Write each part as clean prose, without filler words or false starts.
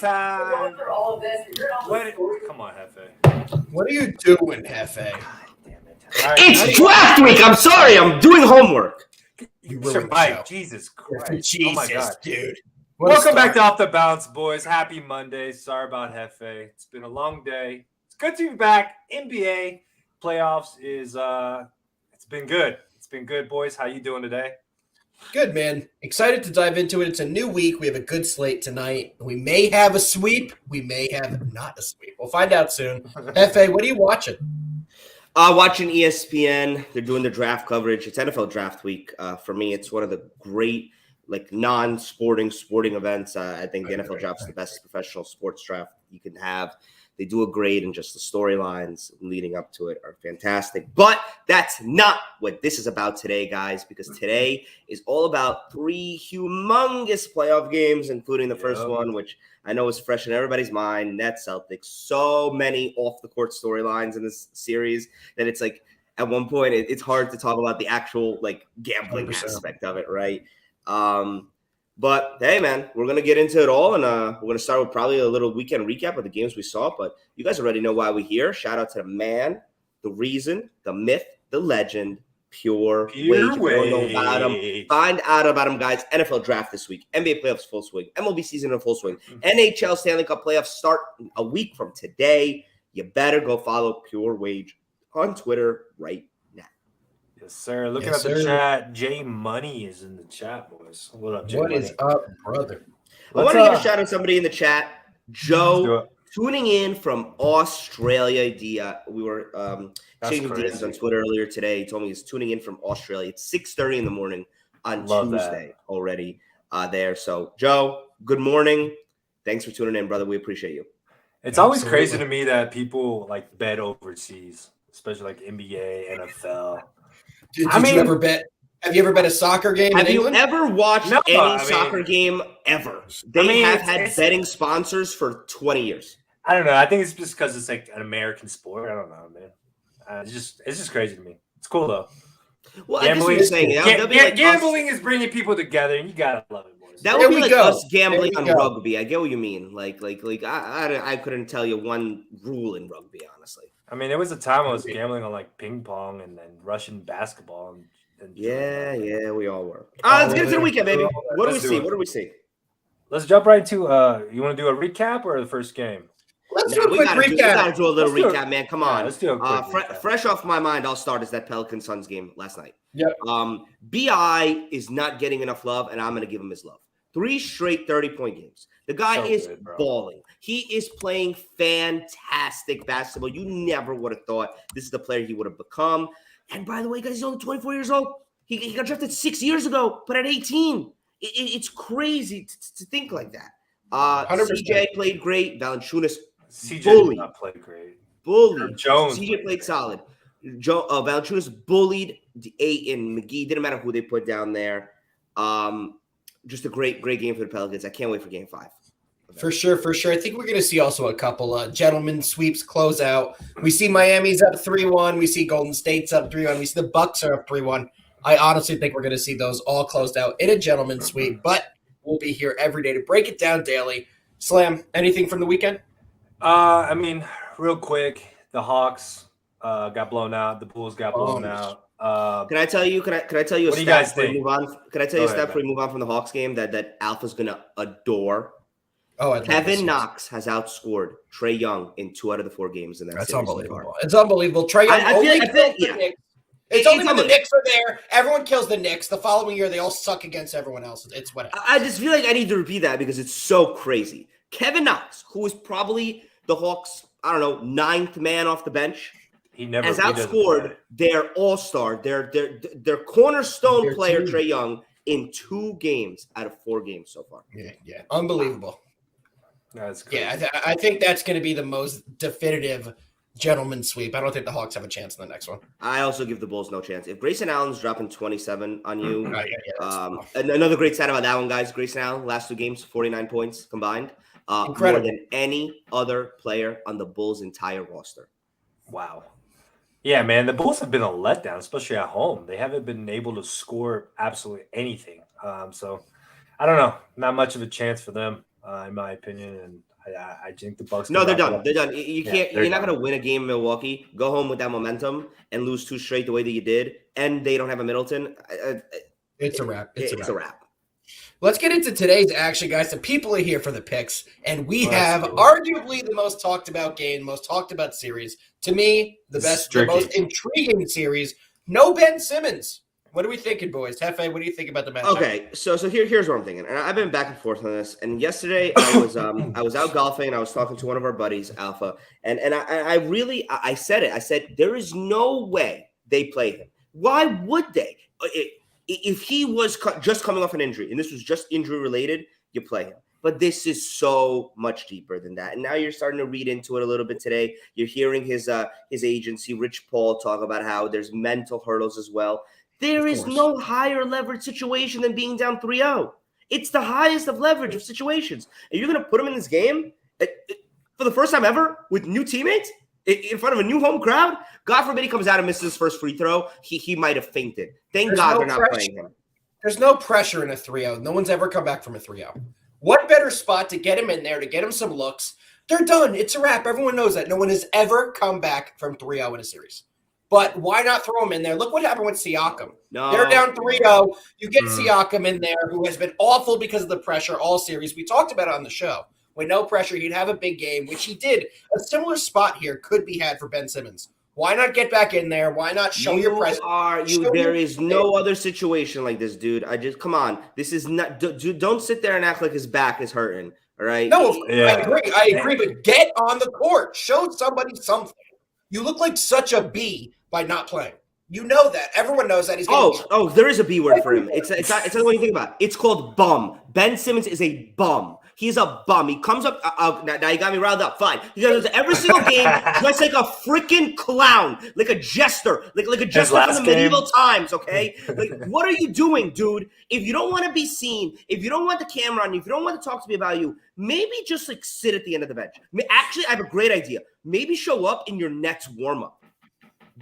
time. Come on, Hefe. What are you doing, Hefe? Right, it's draft week. I'm sorry. I'm doing homework. You Sure, ruined the Mike, show. Jesus Christ. Jesus, oh my God. dude. Welcome back to Off the Bounce, boys. Happy Monday. Sorry about Hefe. It's been a long day. It's good to be back. NBA playoffs is it's been good. It's been good, boys. How you doing today? Good, man. Excited to dive into it. It's a new week. We have a good slate tonight. We may have a sweep. We may have not a sweep. We'll find out soon. Hefe, what are you watching? Watching ESPN. They're doing the draft coverage. It's NFL draft week. For me, it's one of the great non-sporting events. I think the NFL draft is the best professional sports draft you can have. They do a great, and just the storylines leading up to it are fantastic. But that's not what this is about today, guys, because today is all about three humongous playoff games, including the first one, which I know is fresh in everybody's mind, Nets Celtics. So many off-the-court storylines in this series that it's like at one point it's hard to talk about the actual gambling 100%. Aspect of it, right? But hey, man, we're going to get into it all, and we're going to start with probably a little weekend recap of the games we saw. But you guys already know why we're here. Shout out to the man, the reason, the myth, the legend, Pure Wage. If you don't know about him, find out about him, guys. NFL draft this week. NBA playoffs full swing. MLB season in full swing. NHL Stanley Cup playoffs start a week from today. You better go follow Pure Wage on Twitter right now. Yes, sir. Looking at the chat, Jay Money is in the chat, boys. What up, Jay What Money? is up, brother? I want to give a shout out to somebody in the chat. Joe, tuning in from Australia. We were sharing DMs on Twitter earlier today. He told me he's tuning in from Australia. It's 6:30 in the morning on Tuesday already there. So, Joe, good morning. Thanks for tuning in, brother. We appreciate you. It's always crazy to me that people bet overseas, especially NBA, NFL. Did you ever bet? Have you ever bet a soccer game in England? Have you ever watched any soccer game ever? They have had betting sponsors for 20 years. I don't know. I think it's just because it's an American sport. I don't know, man. It's just crazy to me. It's cool though. Well, gambling is bringing people together, and you gotta love it, boys. That would be us gambling on rugby. I get what you mean. I couldn't tell you one rule in rugby, honestly. I mean, there was a time I was gambling on ping pong and then Russian basketball. And yeah, we all were. Let's get into the weekend, baby. What do we see? Let's jump right into. You want to do a recap or the first game? Let's do a quick recap. We gotta do a little recap, man. Come on. Let's do a quick recap. Fresh off my mind, I'll start is that Pelicans Suns game last night. Yep. BI is not getting enough love, and I'm gonna give him his love. 3 straight 30-point games. The guy is balling. He is playing fantastic basketball. You never would have thought this is the player he would have become. And by the way, guys, he's only 24 years old. He got drafted 6 years ago, but at 18. It's crazy to think like that. 100%. CJ played great. Valanciunas CJ did not play great. Bullied. Jones CJ played solid. Valanciunas bullied Ayton, McGee. Didn't matter who they put down there. Just a great game for the Pelicans. I can't wait for Game 5. For sure. I think we're going to see also a couple gentlemen sweeps close out. We see Miami's up 3-1. We see Golden State's up 3-1. We see the Bucks are up 3-1. I honestly think we're going to see those all closed out in a gentleman's sweep, but we'll be here every day to break it down daily. Slam, anything from the weekend? I mean, real quick, the Hawks got blown out. The Bulls got blown out. Can I tell you? Can I tell you a stat? What do you guys think? Move on? Can I tell you a stat before we move on from the Hawks game that Alpha's gonna adore? Kevin Knox has outscored Trae Young in 2 out of the 4 games in that series. That's unbelievable. It's unbelievable. Trae Young It's only when the Knicks are there. Everyone kills the Knicks. The following year, they all suck against everyone else. It's whatever. I just feel like I need to repeat that because it's so crazy. Kevin Knox, who is probably the Hawks, 9th man off the bench, has outscored their all-star, their cornerstone player, Trae Young, in 2 games out of 4 games so far. Yeah. Unbelievable. That's crazy. Yeah, I think that's going to be the most definitive gentleman sweep. I don't think the Hawks have a chance in the next one. I also give the Bulls no chance. If Grayson Allen's dropping 27 on you, another great stat about that one, guys. Grayson Allen, last 2 games, 49 points combined. Incredible. More than any other player on the Bulls' entire roster. Wow. Yeah, man, the Bulls have been a letdown, especially at home. They haven't been able to score absolutely anything. So, I don't know. Not much of a chance for them, in my opinion. And I think the Bucks. No, can they're wrap it done. up. They're done. You can't. they're You're not done. going to win a game in Milwaukee. Go home with that momentum and lose 2 straight the way that you did, and they don't have a Middleton. It's a wrap. It's a wrap. Let's get into today's action, guys. The people are here for the picks, and we Let's have do it. arguably the most talked about game, most talked about series. To me, the most intriguing series. No Ben Simmons. What are we thinking, boys? Hefe, what do you think about the matchup? Okay, so here's what I'm thinking, and I've been back and forth on this. And yesterday I was out golfing, and I was talking to one of our buddies, Alpha, and I said it. I said there is no way they play him. Why would they? If he was just coming off an injury, and this was just injury related, you play him. But this is so much deeper than that. And now you're starting to read into it a little bit today. You're hearing his agency, Rich Paul, talk about how there's mental hurdles as well. There is no higher leverage situation than being down 3-0. It's the highest of leverage of situations. And you're going to put him in this game for the first time ever with new teammates in front of a new home crowd? God forbid he comes out and misses his first free throw. He might have fainted. Thank God they're not playing him. There's no pressure in a 3-0. No one's ever come back from a 3-0. What better spot to get him in there, to get him some looks? They're done. It's a wrap. Everyone knows that. No one has ever come back from 3-0 in a series. But why not throw him in there? Look what happened with Siakam. No. They're down 3-0. You get Siakam in there, who has been awful because of the pressure all series. We talked about it on the show. With no pressure, he'd have a big game, which he did. A similar spot here could be had for Ben Simmons. Why not get back in there? Why not show your presence? There is no other situation like this, dude. Come on. This is not. Dude, don't sit there and act like his back is hurting. All right. No, I agree. But get on the court. Show somebody something. You look like such a B by not playing. You know that. Everyone knows that. He's there is a B word for him. It's not the way you think about it. It's called bum. Ben Simmons is a bum. He's a bum. He comes up. Now you got me riled up. Fine. He goes to every single game dressed like a freaking clown, like a jester, like a jester from the medieval times. Okay, like what are you doing, dude? If you don't want to be seen, if you don't want the camera on you, if you don't want to talk to me about you, maybe just like sit at the end of the bench. Actually, I have a great idea. Maybe show up in your Nets warm up.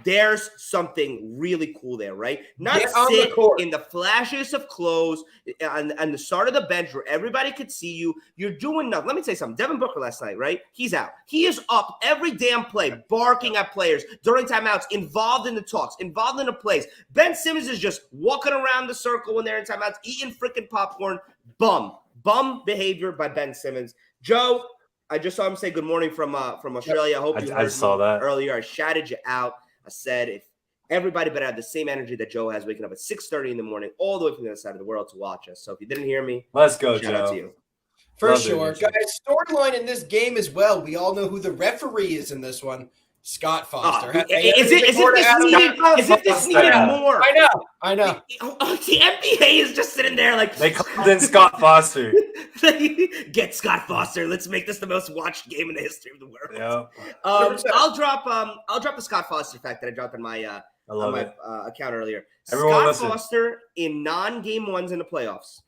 There's something really cool there, right? Not sit in the flashiest of clothes on the start of the bench where everybody could see you. You're doing nothing. Let me tell you something. Devin Booker last night, right? He's out. He is up every damn play, barking at players during timeouts, involved in the talks, involved in the plays. Ben Simmons is just walking around the circle when they're in timeouts, eating freaking popcorn. Bum behavior by Ben Simmons. Joe, I just saw him say good morning from Australia. I hope you heard I saw that earlier. I shouted you out. I said if everybody better have the same energy that Joe has, waking up at 6:30 in the morning, all the way from the other side of the world to watch us. So if you didn't hear me, let's go, shout Joe. out to you. For sure. Guys, storyline in this game as well. We all know who the referee is in this one. Scott Foster. Is it this needed more? I know. The NBA is just sitting there like they called in Scott Foster. Get Scott Foster. Let's make this the most watched game in the history of the world. Yeah. I'll drop the Scott Foster fact that I dropped on my account earlier. Scott Foster in non-game ones in the playoffs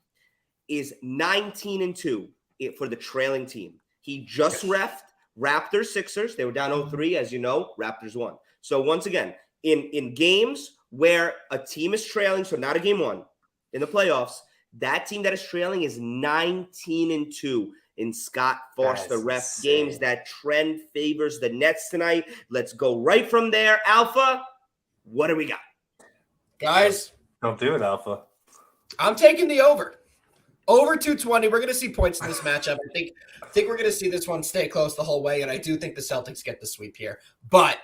is 19-2 for the trailing team. He just refed Raptors, Sixers. They were down 0-3, as you know. Raptors won. So once again, in games where a team is trailing, so not a game one, in the playoffs, that team that is trailing is 19-2 in Scott Foster ref games. That trend favors the Nets tonight. Let's go right from there. Alpha, what do we got? Guys. Don't do it, Alpha. I'm taking the over. Over 220. We're going to see points in this matchup. I think we're going to see this one stay close the whole way, and I do think the Celtics get the sweep here. But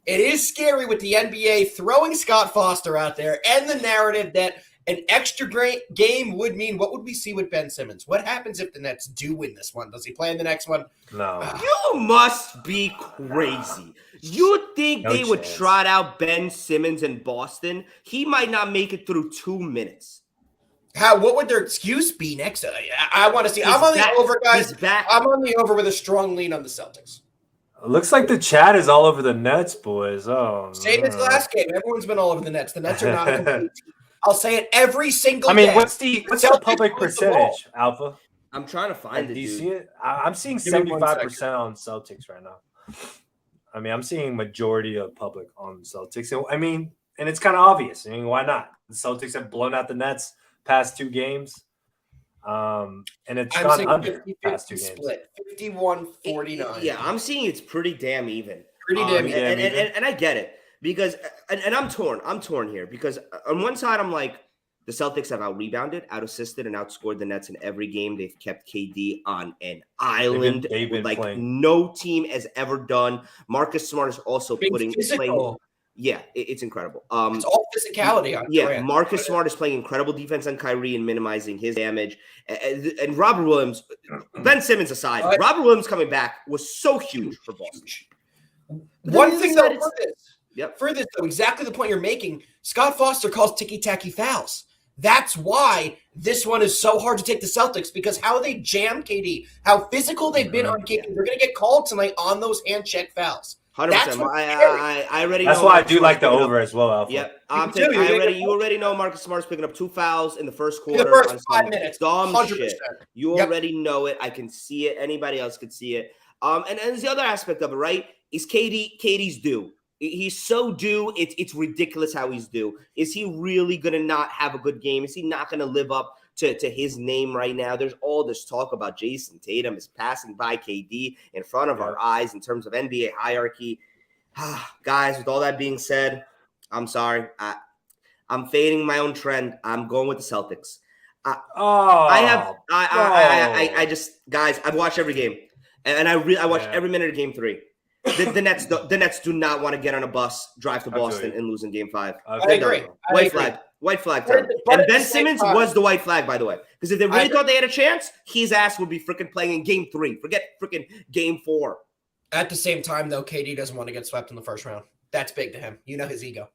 it is scary with the NBA throwing Scott Foster out there and the narrative that an extra great game would mean. What would we see with Ben Simmons? What happens if the Nets do win this one? Does he play in the next one? No. You must be crazy. You think they would trot out Ben Simmons in Boston? He might not make it through 2 minutes. What would their excuse be next? I want to see. I'm on the over, guys. I'm on the over with a strong lean on the Celtics. It looks like the chat is all over the Nets, boys. Oh, same as last game. Everyone's been all over the Nets. The Nets are not a complete team. I'll say it every single day. What's the public percentage, Alpha? I'm trying to find it. Do you see it? I'm seeing 75% on Celtics right now. I'm seeing majority of public on Celtics. And it's kind of obvious. Why not? The Celtics have blown out the Nets past 2 games. And it's I'm gone saying under 50-50 past 2 games. split, 51-49. Yeah, I'm seeing it's pretty damn even. Pretty damn even. And I get it because and I'm torn. I'm torn here because on one side I'm like the Celtics have out-rebounded, out-assisted, and outscored the Nets in every game. They've kept KD on an island They've been like playing. no team has ever done. Marcus Smart is also Being physical. playing. Yeah, it's incredible. It's all physicality on Yeah, Durant. Marcus Smart is playing incredible defense on Kyrie and minimizing his damage. And Robert Williams, Ben Simmons aside, Robert Williams coming back was so huge for Boston. One thing though, for this though, exactly the point you're making, Scott Foster calls ticky-tacky fouls. That's why this one is so hard to take the Celtics, because how they jam KD, how physical they've been on KD, they're going to get called tonight on those hand check fouls. 100%. I already know. That's why I do like the over as well, Alpha. Yep. You already know Marcus Smart's picking up 2 fouls in the first quarter. In the first 5 minutes. Dumb 100%. shit. You already know it. I can see it. Anybody else could see it. And there's the other aspect of it, right? Is KD's due. He's so due. It's ridiculous how he's due. Is he really going to not have a good game? Is he not going to live up to his name right now? There's all this talk about Jason Tatum is passing by KD in front of our eyes in terms of NBA hierarchy. Guys, with all that being said, I'm sorry. I'm fading my own trend. I'm going with the Celtics. I've watched every game, and I watched every minute of Game 3. The Nets do not want to get on a bus, drive to Boston, and lose in Game 5. I agree. White flag term. And Ben Simmons was the white flag, by the way. Because if they really thought they had a chance, his ass would be freaking playing in Game 3. Forget freaking Game 4. At the same time, though, KD doesn't want to get swept in the first round. That's big to him. You know his ego.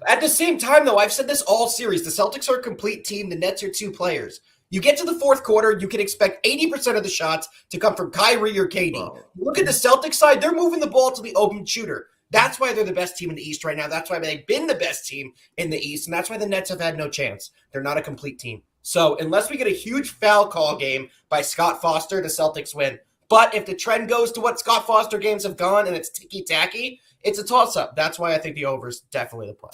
At the same time, though, I've said this all series. The Celtics are a complete team. The Nets are 2 players. You get to the fourth quarter, you can expect 80% of the shots to come from Kyrie or KD. Wow. Look at the Celtics side. They're moving the ball to the open shooter. That's why they're the best team in the East right now. That's why they've been the best team in the East, and that's why the Nets have had no chance. They're not a complete team. So unless we get a huge foul call game by Scott Foster, the Celtics win. But if the trend goes to what Scott Foster games have gone and it's ticky-tacky, it's a toss-up. That's why I think the over is definitely the play.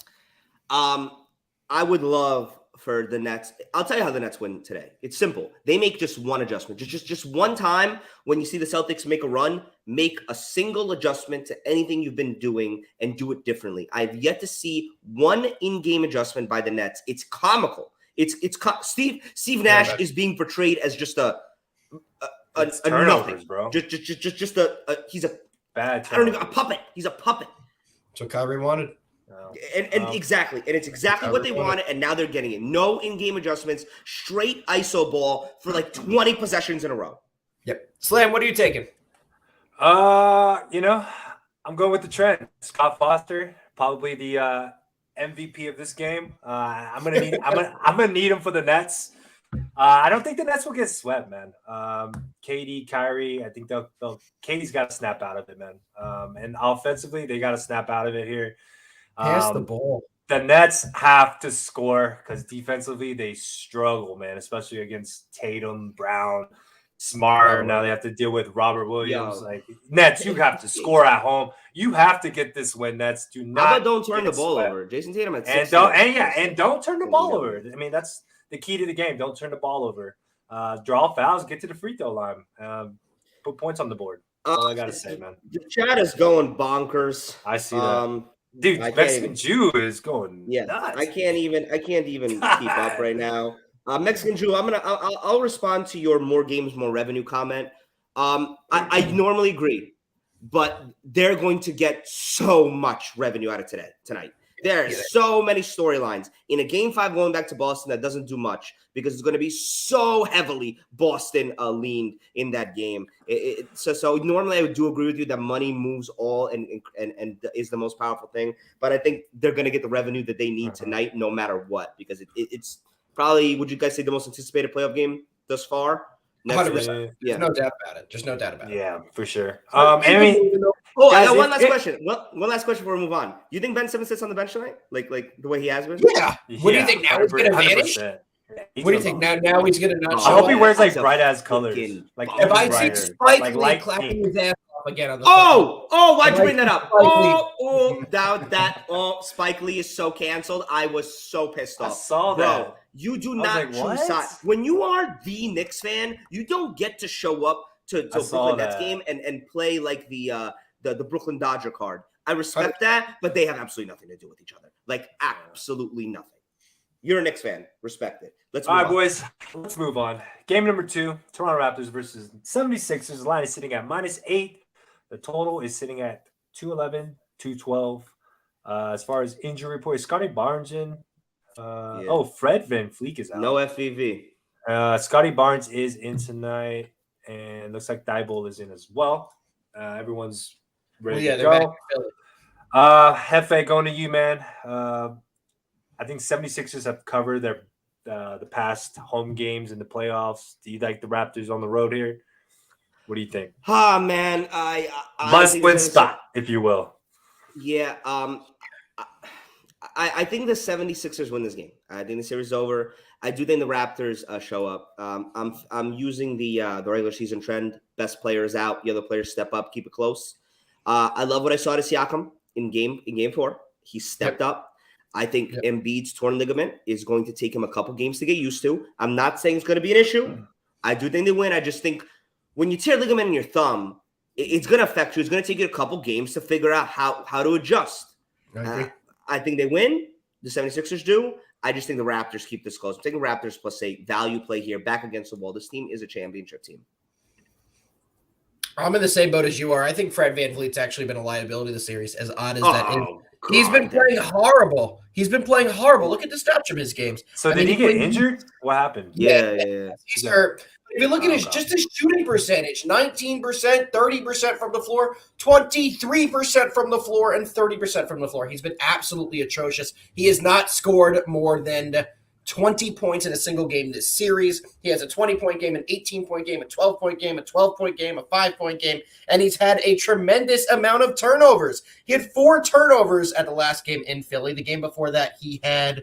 I would love for the Nets. I'll tell you how the Nets win today. It's simple. They make just one adjustment. Just one time when you see the Celtics make a run, make a single adjustment to anything you've been doing and do it differently. I've yet to see one in-game adjustment by the Nets. It's comical. Steve Nash is being portrayed as just a nothing, bro. Just he's a bad. I don't even a puppet. He's a puppet. That's what Kyrie wanted. Exactly. And it's exactly what they wanted, and now they're getting it. No in-game adjustments, straight ISO ball for like 20 possessions in a row. Yep. Slam, what are you taking? I'm going with the trend. Scott Foster, probably the MVP of this game. I'm gonna need him for the Nets. I don't think the Nets will get swept, man. KD, Kyrie, I think KD's got to snap out of it, man. And offensively, they got to snap out of it here. Pass the ball. The Nets have to score because defensively they struggle, man, especially against Tatum, Brown, Smart. Now they have to deal with Robert Williams. Nets, you have to score at home. You have to get this win. Nets do not. How about don't turn the ball over? Jason Tatum at 6. And don't turn the ball over. I mean, that's the key to the game. Don't turn the ball over. Draw fouls. Get to the free throw line. Put points on the board. That's all I gotta say, man. The chat is going bonkers. I see that. Dude, Mexican Jew is going nuts. I can't even keep up right now. Mexican Jew, I'll respond to your more games, more revenue comment. I normally agree, but they're going to get so much revenue out of tonight. There are so many storylines in a Game 5 going back to Boston that doesn't do much because it's going to be so heavily Boston leaned in that game. So normally I do agree with you that money moves all and is the most powerful thing. But I think they're going to get the revenue that they need tonight no matter what, because it's probably, would you guys say, the most anticipated playoff game thus far? 100%. Yeah. There's no doubt about it. Just no doubt about it. Yeah, for sure. I got one last question. One last question before we move on. You think Ben Simmons sits on the bench tonight, like the way he has been? Yeah. What do you think now? He's gonna vanish. What do you think now? He's gonna not. I hope he wears like bright ass colors. Like if I see Spike Lee clapping his ass off again on the. Why'd you bring that up? Spike Lee is so canceled. I was so pissed off. I saw that. You do I was not like, choose what? sides. When you are the Knicks fan, you don't get to show up to I a saw Brooklyn Nets that. game and play like the Brooklyn Dodger card. I respect that, but they have absolutely nothing to do with each other. Like absolutely nothing. You're a Knicks fan. Respect it. Let's move All on. right, boys. Let's move on. Game number 2, Toronto Raptors versus 76ers. The line is sitting at -8. The total is sitting at 211, 212. As far as injury report, is Scotty Barnes in? Oh, Fred VanVleet is out. No FVV. Scotty Barnes is in tonight, and looks like Diebold is in as well. Everyone's ready to go. Hefe, going to you, man. I think 76ers have covered their the past home games in the playoffs. Do you like the Raptors on the road here? What do you think? Man, I must win spot, if you will. Yeah, I think the 76ers win this game. I think the series is over. I do think the Raptors show up. I'm using the regular season trend. Best players out, the other players step up, keep it close. I love what I saw to Siakam in game 4. He stepped up. I think Embiid's torn ligament is going to take him a couple games to get used to. I'm not saying it's going to be an issue. I do think they win. I just think when you tear ligament in your thumb, it's going to affect you. It's going to take you a couple games to figure out how to adjust. I think they win. The 76ers do. I just think the Raptors keep this close. I'm taking Raptors +8. Value play here. Back against the wall. This team is a championship team. I'm in the same boat as you are. I think Fred VanVleet's actually been a liability this series, as odd as that is. God, he's been playing horrible. Look at the stats from his games. So did he get injured? What happened? Yeah. He's hurt. If you look at his shooting percentage, 19%, 30% from the floor, 23% from the floor, and 30% from the floor. He's been absolutely atrocious. He has not scored more than 20 points in a single game this series. He has a 20-point game, an 18-point game, a 12-point game, a 12-point game, a 5-point game, and he's had a tremendous amount of turnovers. He had 4 turnovers at the last game in Philly. The game before that, he had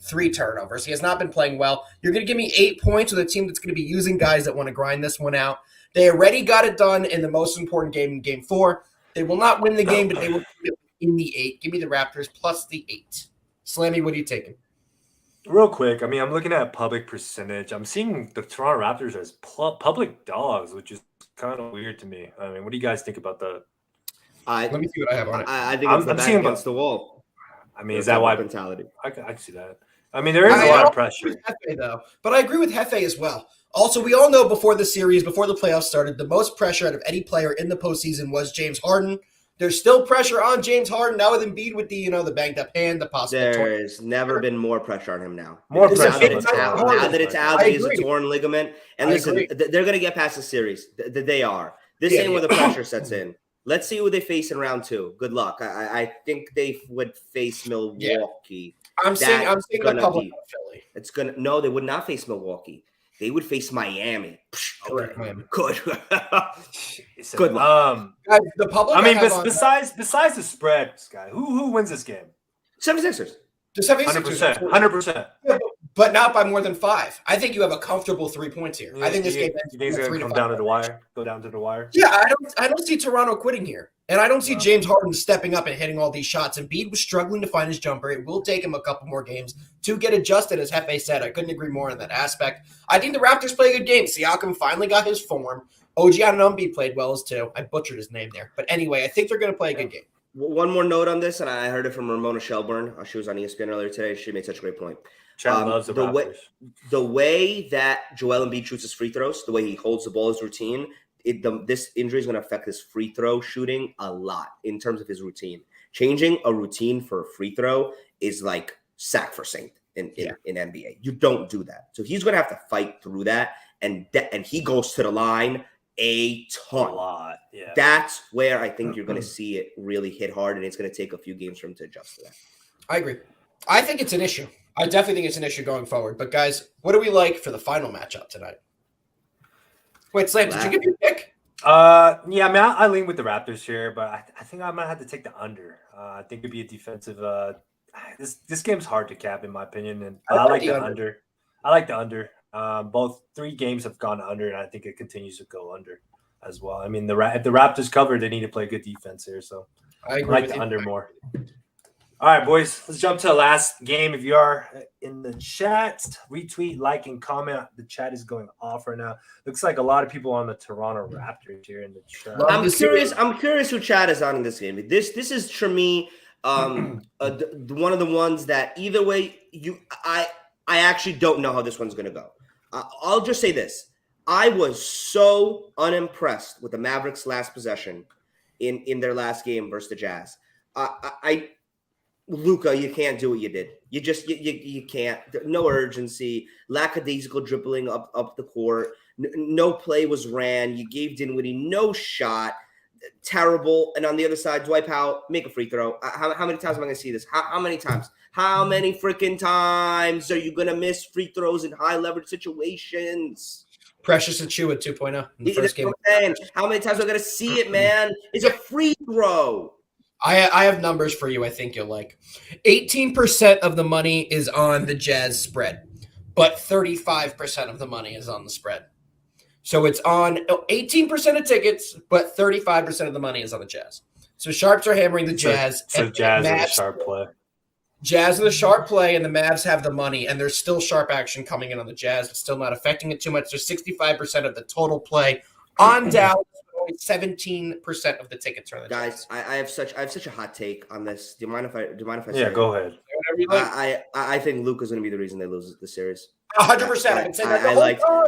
3 turnovers. He has not been playing well. You're going to give me 8 points with a team that's going to be using guys that want to grind this one out. They already got it done in the most important game in game 4. They will not win the game, but they will win it in the 8. Give me the Raptors +8. Slammy, what are you taking? Real quick, I mean, I'm looking at public percentage. I'm seeing the Toronto Raptors as public dogs, which is kind of weird to me. I mean, what do you guys think about that? Let me see what I have on it. I think I'm seeing against the wall. I mean, is that why mentality? I can see that. I mean, there is a lot of pressure. Hefe, though, but I agree with Hefe as well. Also, we all know before the series, before the playoffs started, the most pressure out of any player in the postseason was James Harden. There's still pressure on James Harden now with Embiid with the banged up hand, the possible. There's never been more pressure on him now. More pressure. Now that it's out, he's a torn ligament. And listen, they're going to get past the series. They are. This ain't where the pressure sets in. Let's see who they face in round 2. Good luck. I think they would face Milwaukee. I'm seeing the public on Philly. No, they would not face Milwaukee. They would face Miami. Correct, Miami. Good. Good luck. The public. I mean, besides the spread, Sky, who wins this game? 76ers. The 76ers. 100%. Yeah, but not by more than 5. I think you have a comfortable 3 points here. I think this game ends. You think it's going to come down to the wire? Go down to the wire? Yeah, I don't see Toronto quitting here. And I don't see James Harden stepping up and hitting all these shots. Embiid was struggling to find his jumper. It will take him a couple more games to get adjusted, as Hefe said. I couldn't agree more on that aspect. I think the Raptors play a good game. Siakam finally got his form. OG Anunoby played well as too. I butchered his name there. But anyway, I think they're going to play a good game. One more note on this, and I heard it from Ramona Shelburne. She was on ESPN earlier today. She made such a great point. Loves the Raptors. The way that Joel Embiid shoots his free throws, the way he holds the ball, his routine, this injury is going to affect his free throw shooting a lot in terms of his routine. Changing a routine for a free throw is like sacrosanct in NBA. You don't do that. So he's going to have to fight through that, and he goes to the line a ton. A lot, yeah. That's where I think you're going to see it really hit hard, and it's going to take a few games for him to adjust to that. I agree. I think it's an issue. I definitely think it's an issue going forward. But, guys, what do we like for the final matchup tonight? Wait, Slam, did you give your pick? Yeah, I mean, I lean with the Raptors here, but I think I'm going to have to take the under. I think it'd be a defensive this game's hard to cap, in my opinion, and I like the under. I like the under. Both 3 games have gone under, and I think it continues to go under as well. I mean, if the Raptors cover, they need to play good defense here, so I like the under more. All right, boys, let's jump to the last game. If you are in the chat, retweet, like, and comment. The chat is going off right now. Looks like a lot of people on the Toronto Raptors here in the chat. Love to see it. I'm curious who Chad is on in this game. This is for me one of the ones that either way I actually don't know how this one's going to go. I'll just say this. I was so unimpressed with the Mavericks' last possession in their last game versus the Jazz. Luka, you can't do what you did. You just you can't. No urgency, lackadaisical dribbling up the court. No play was ran. You gave Dinwiddie no shot. Terrible. And on the other side, Dwight Powell, make a free throw. How many times am I going to see this? How many times? How many freaking times are you going to miss free throws in high leverage situations? Precious Achua 2.0 in the first game. How many times am I going to see it, man? It's a free throw. I have numbers for you I think you'll like. 18% of the money is on the Jazz spread, but 35% of the money is on the spread. So it's on 18% of tickets, but 35% of the money is on the Jazz. So Sharps are hammering the Jazz. So Jazz is a sharp play. Jazz are the sharp play, and the Mavs have the money, and there's still sharp action coming in on the Jazz, but still not affecting it too much. There's 65% of the total play on Dallas. 17% of the tickets are the guys. I have such a hot take on this. Do you mind if I say? Yeah, go ahead. I think Luka's going to be the reason they lose the series. 100%.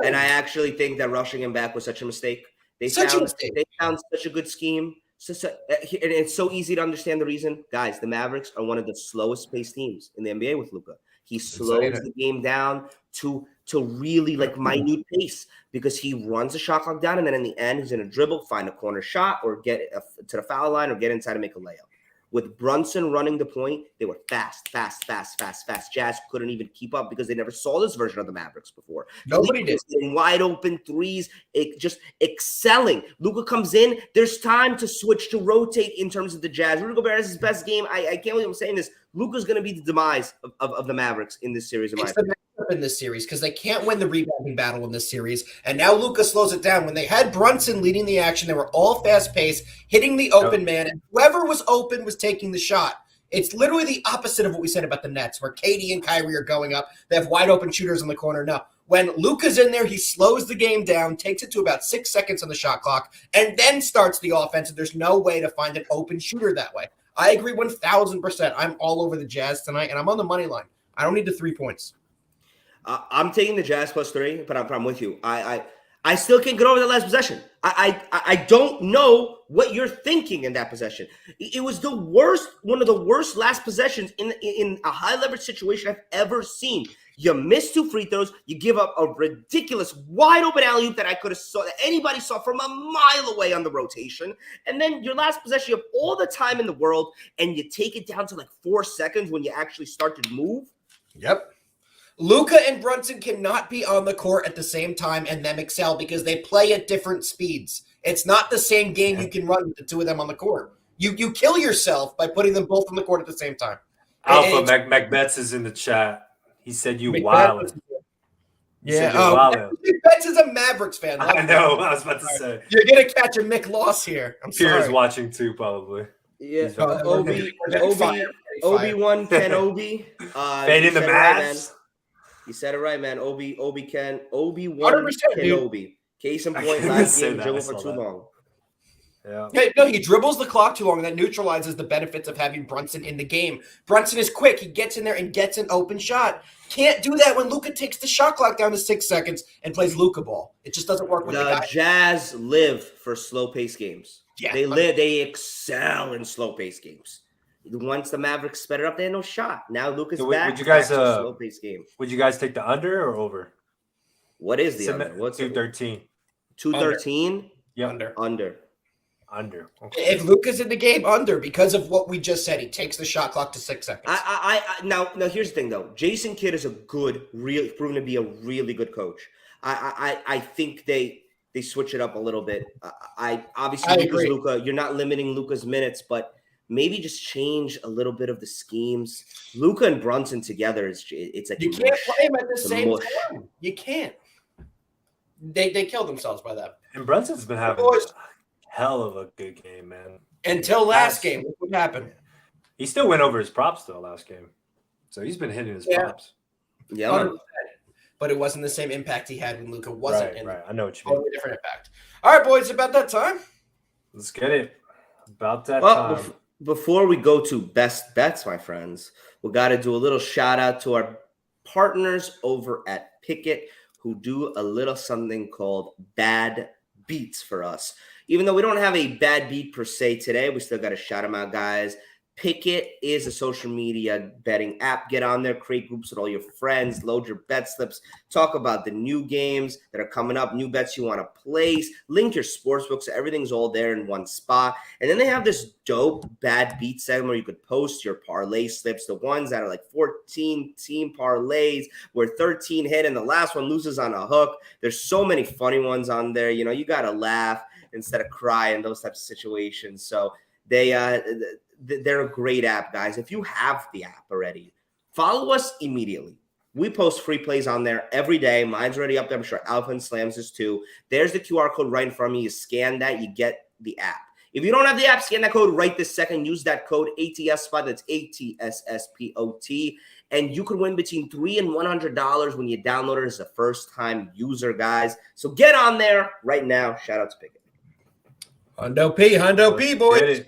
And I actually think that rushing him back was such a mistake. They found such a good scheme. And it's so easy to understand the reason. Guys, the Mavericks are one of the slowest paced teams in the NBA with Luka. He slows the game down to really like minute pace because he runs the shot clock down, and then in the end, he's going to dribble, find a corner shot, or get to the foul line, or get inside and make a layup. With Brunson running the point, they were fast. Jazz couldn't even keep up because they never saw this version of the Mavericks before. Nobody did. In wide open threes, just excelling. Luka comes in. There's time to switch, to rotate in terms of the Jazz. Rudy Gobert has his best game. I can't believe I'm saying this. Luka's going to be the demise of the Mavericks in this series. In this series because they can't win the rebounding battle in this series, and now Luka slows it down. When they had Brunson leading the action, they were all fast-paced, hitting the open man, and whoever was open was taking the shot. It's literally the opposite of what we said about the Nets, where KD and Kyrie are going up. They have wide-open shooters in the corner. No, when Luka's in there, he slows the game down, takes it to about 6 seconds on the shot clock, and then starts the offense, and there's no way to find an open shooter that way. I agree 1,000%. I'm all over the Jazz tonight, and I'm on the money line. I don't need the 3 points. I'm taking the Jazz +3, but I'm with you. I still can't get over that last possession. I don't know what you're thinking in that possession. It was the worst, one of the worst last possessions in a high leverage situation I've ever seen. You miss 2 free throws. You give up a ridiculous wide open alley-oop that I could have saw, that anybody saw from a mile away on the rotation. And then your last possession, you have all the time in the world, and you take it down to like 4 seconds when you actually start to move. Yep. Luka and Brunson cannot be on the court at the same time and them excel because they play at different speeds. It's not the same game you can run with the two of them on the court. You kill yourself by putting them both on the court at the same time. Alpha Macbeth is in the chat. He said you wildin'. Yeah, Macbeth is a Mavericks fan. I know. I was about to say. You're going to catch a Mick Loss here. I'm sorry. Pierre's watching too, probably. Yeah, Obi-Wan Kenobi. Fading the Mavs. You said it right, man. Obi-Wan Kenobi. Case in point, last game dribbled for too long. Yeah. Hey, no, he dribbles the clock too long, and that neutralizes the benefits of having Brunson in the game. Brunson is quick. He gets in there and gets an open shot. Can't do that when Luka takes the shot clock down to 6 seconds and plays Luka ball. It just doesn't work with the guy. Jazz live for slow-paced games. Yeah, they excel in slow-paced games. Once the Mavericks sped it up, they had no shot. Now Luka's back. Would you guys slow-paced game. Would you guys take the under or over? What is the under? What's 213? 213? Yeah, under. Okay. If Luka's in the game, under, because of what we just said, he takes the shot clock to 6 seconds. Now here's the thing though. Jason Kidd is proven to be a really good coach. I think they switch it up a little bit. Obviously Luka, you're not limiting Luka's minutes, but maybe just change a little bit of the schemes. Luka and Brunson together it's like you can't play them at the same time. You can't. They kill themselves by that. And Brunson's been having a hell of a good game, man. Until last game, look what happened. He still went over his props though last game, so he's been hitting his props. Yeah, man. But it wasn't the same impact he had when Luka wasn't. Right. I know what you mean. Totally different impact. All right, boys, about that time. Let's get it. About that time. Before we go to best bets, my friends, we got to do a little shout out to our partners over at Pickett, who do a little something called bad beats for us. Even though we don't have a bad beat per se today, we still got to shout them out, guys. Pickett is a social media betting app. Get on there, create groups with all your friends, load your bet slips, talk about the new games that are coming up, new bets you want to place, link your sportsbook, so everything's all there in one spot. And then they have this dope bad beat segment where you could post your parlay slips, the ones that are like 14-team parlays where 13 hit and the last one loses on a hook. There's so many funny ones on there. You know, you got to laugh instead of cry in those types of situations. So they're a great app, guys. If you have the app already, follow us immediately. We post free plays on there every day. Mine's already up there. I'm sure Alpha and Slams is too. There's the QR code right in front of you. You scan that, you get the app. If you don't have the app, scan that code right this second. Use that code ATSSPOT. That's ATSSPOT. And you could win between $3 and $100 when you download it as a first-time user, guys. So get on there right now. Shout out to Pickett. Hundo P, boys.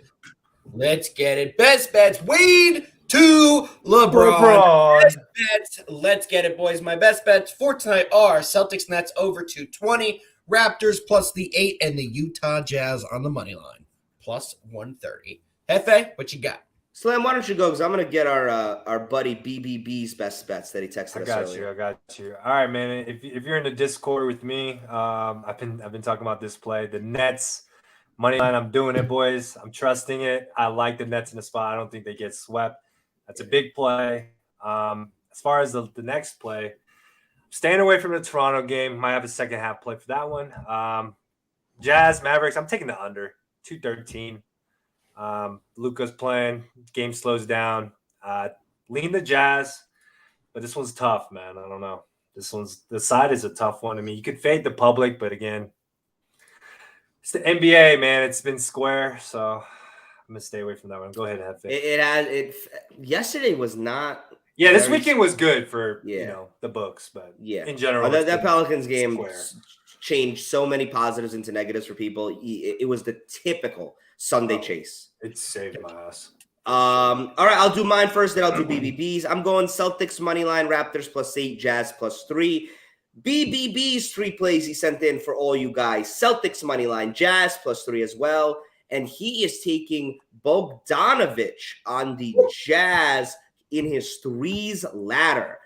Let's get it. Best bets. Wade to LeBron. Best bets. Let's get it, boys. My best bets for tonight are Celtics Nets over 220, Raptors plus the 8, and the Utah Jazz on the money line plus 130. Hefe, what you got? Slam, why don't you go? Because I'm going to get our buddy BBB's best bets that he texted us earlier. I got you. All right, man. If you're in the Discord with me, I've been talking about this play. The Nets money line, I'm doing it, boys. I'm trusting it. I like the Nets in the spot. I don't think they get swept. That's a big play. As far as the next play, staying away from the Toronto game. Might have a second half play for that one. Jazz, Mavericks, I'm taking the under, 213. Luka's playing. Game slows down. Lean the Jazz, but this one's tough, man. I don't know. The side is a tough one. I mean, you could fade the public, but again, it's the NBA, man. It's been square, so I'm gonna stay away from that one. Go ahead, have faith. Yesterday was not. Yeah, this weekend was good for the books, but in general, that Pelicans game changed so many positives into negatives for people. It was the typical Sunday chase. It saved my ass. All right, I'll do mine first, then I'll do BBBs. I'm going Celtics money line, Raptors plus 8, Jazz plus 3. BBB's 3 plays he sent in for all you guys. Celtics money line, Jazz plus 3 as well. And he is taking Bogdanovic on the Jazz in his threes ladder.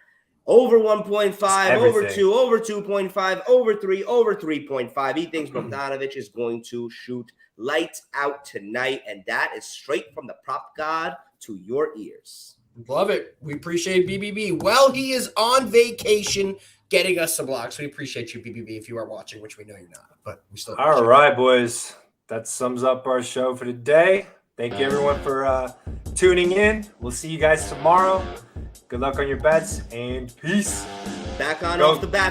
Over 1.5, over 2, over 2.5, over 3, over 3.5. He thinks Bogdanovic is going to shoot lights out tonight, and that is straight from the prop god to your ears. Love it. We appreciate BBB. Well, he is on vacation getting us some blocks. We appreciate you, BBB, if you are watching, which we know you're not, but we still. All right, boys. That sums up our show for today. Thank you, everyone, for tuning in. We'll see you guys tomorrow. Good luck on your bets, and peace. Back on off the bat.